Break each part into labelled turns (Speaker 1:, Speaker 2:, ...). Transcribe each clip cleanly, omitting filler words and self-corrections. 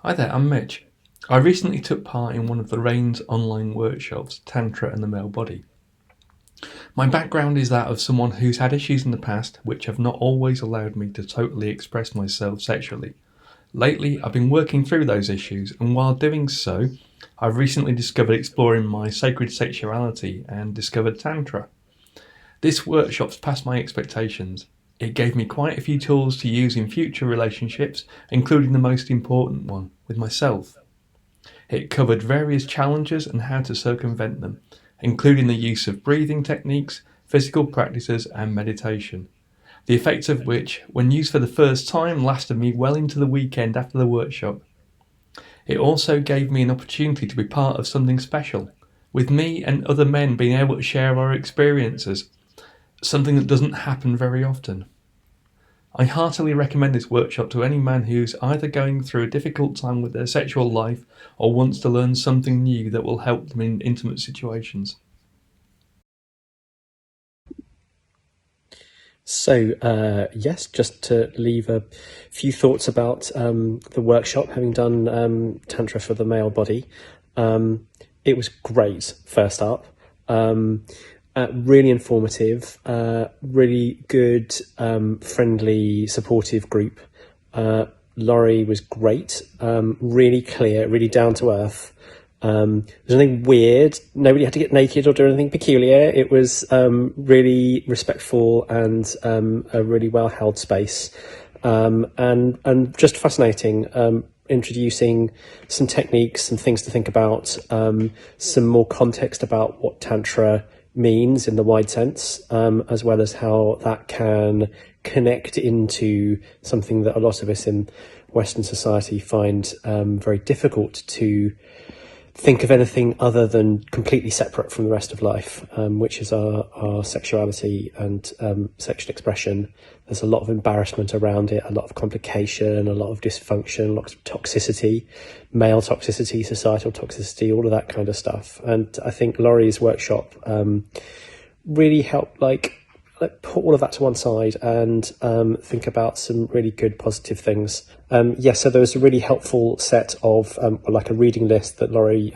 Speaker 1: Hi there, I'm Mitch. I recently took part in one of Lorraine's online workshops, Tantra and the Male Body. My background is that of someone who's had issues in the past which have not always allowed me to totally express myself sexually. Lately, I've been working through those issues, and while doing so, I've recently discovered exploring my sacred sexuality and discovered Tantra. This workshop's passed my expectations. It gave me quite a few tools to use in future relationships, including the most important one, with myself. It covered various challenges and how to circumvent them, including the use of breathing techniques, physical practices, and meditation. The effects of which, when used for the first time, lasted me well into the weekend after the workshop. It also gave me an opportunity to be part of something special, with me and other men being able to share our experiences, something that doesn't happen very often. I heartily recommend this workshop to any man who's either going through a difficult time with their sexual life or wants to learn something new that will help them in intimate situations.
Speaker 2: So, yes, just to leave a few thoughts about the workshop, having done Tantra for the Male Body. It was great, first up. Really informative, really good, friendly, supportive group. Laurie was great, really clear, really down to earth. There's nothing weird. Nobody had to get naked or do anything peculiar. It was really respectful and a really well held space, and just fascinating. Introducing some techniques, some things to think about, some more context about what Tantra means in the wide sense, as well as how that can connect into something that a lot of us in Western society find very difficult to think of anything other than completely separate from the rest of life, which is our sexuality and sexual expression. There's a lot of embarrassment around it, a lot of complication, a lot of dysfunction, a lot of toxicity, male toxicity, societal toxicity, all of that kind of stuff. And I think Laurie's workshop really helped put all of that to one side and think about some really good positive things. So there was a really helpful set of like a reading list that Laurie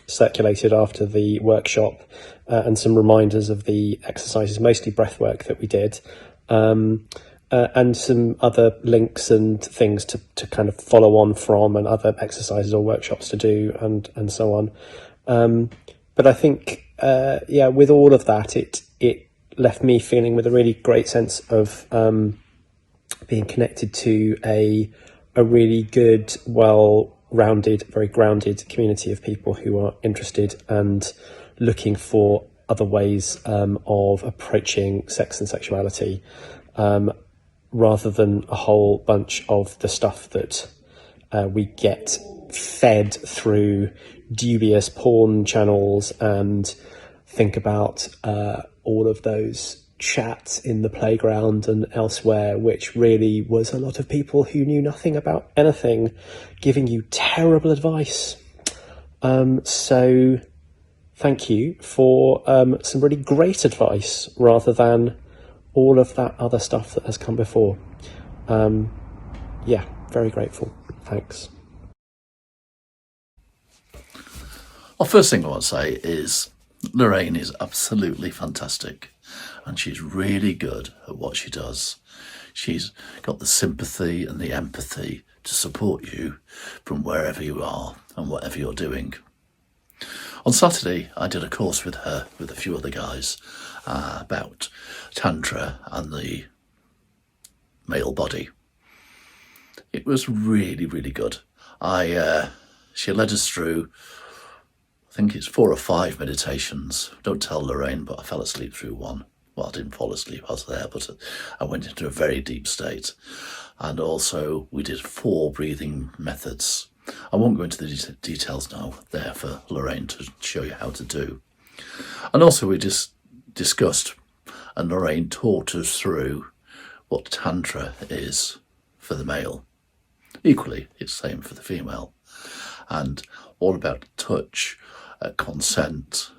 Speaker 2: circulated after the workshop, and some reminders of the exercises, mostly breathwork that we did, and some other links and things to kind of follow on from, and other exercises or workshops to do, and so on. But I think with all of that, it left me feeling with a really great sense of being connected to a really good, well-rounded, very grounded community of people who are interested and looking for other ways of approaching sex and sexuality, rather than a whole bunch of the stuff that we get fed through dubious porn channels, and think about all of those chats in the playground and elsewhere, which really was a lot of people who knew nothing about anything giving you terrible advice. So thank you for some really great advice, rather than all of that other stuff that has come before. Very grateful. Thanks.
Speaker 3: Well, first thing I want to say is Lorraine is absolutely fantastic, and she's really good at what she does. She's got the sympathy and the empathy to support you from wherever you are and whatever you're doing. On Saturday, I did a course with her, with a few other guys, about Tantra and the male body. It was really, really good. She led us through, I think it's 4 or 5 meditations. Don't tell Lorraine, but I fell asleep through one. Well, I didn't fall asleep, I was there, but I went into a very deep state. And also we did 4 breathing methods. I won't go into the details now, there for Lorraine to show you how to do. And also we just discussed, and Lorraine taught us through what Tantra is for the male. Equally, it's the same for the female. And all about touch, consent,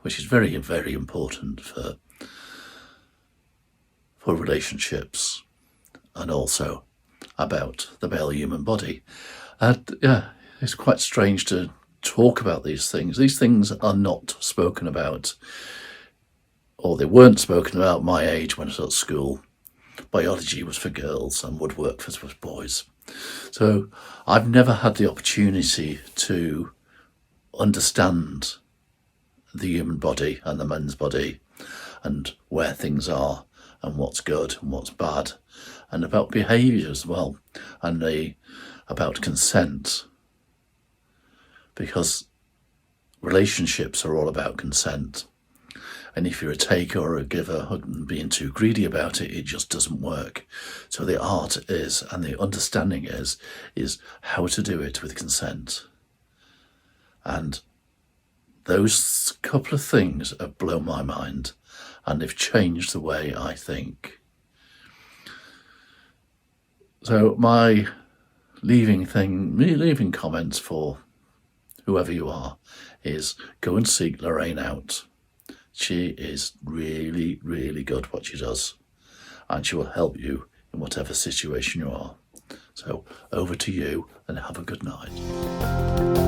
Speaker 3: which is very, very important for relationships, and also about the male human body. Yeah, it's quite strange to talk about these things. These things are not spoken about, or they weren't spoken about my age when I was at school. Biology was for girls and woodwork was for boys. So I've never had the opportunity to understand the human body and the men's body and where things are and what's good and what's bad, and about behaviour as well, and about consent, because relationships are all about consent. And if you're a taker or a giver and being too greedy about it, it just doesn't work. So the art is, and the understanding is how to do it with consent. And those couple of things have blown my mind, and they've changed the way I think. So my leaving comments for whoever you are is go and seek Lorraine out. She is really, really good at what she does, and she will help you in whatever situation you are. So over to you, and have a good night.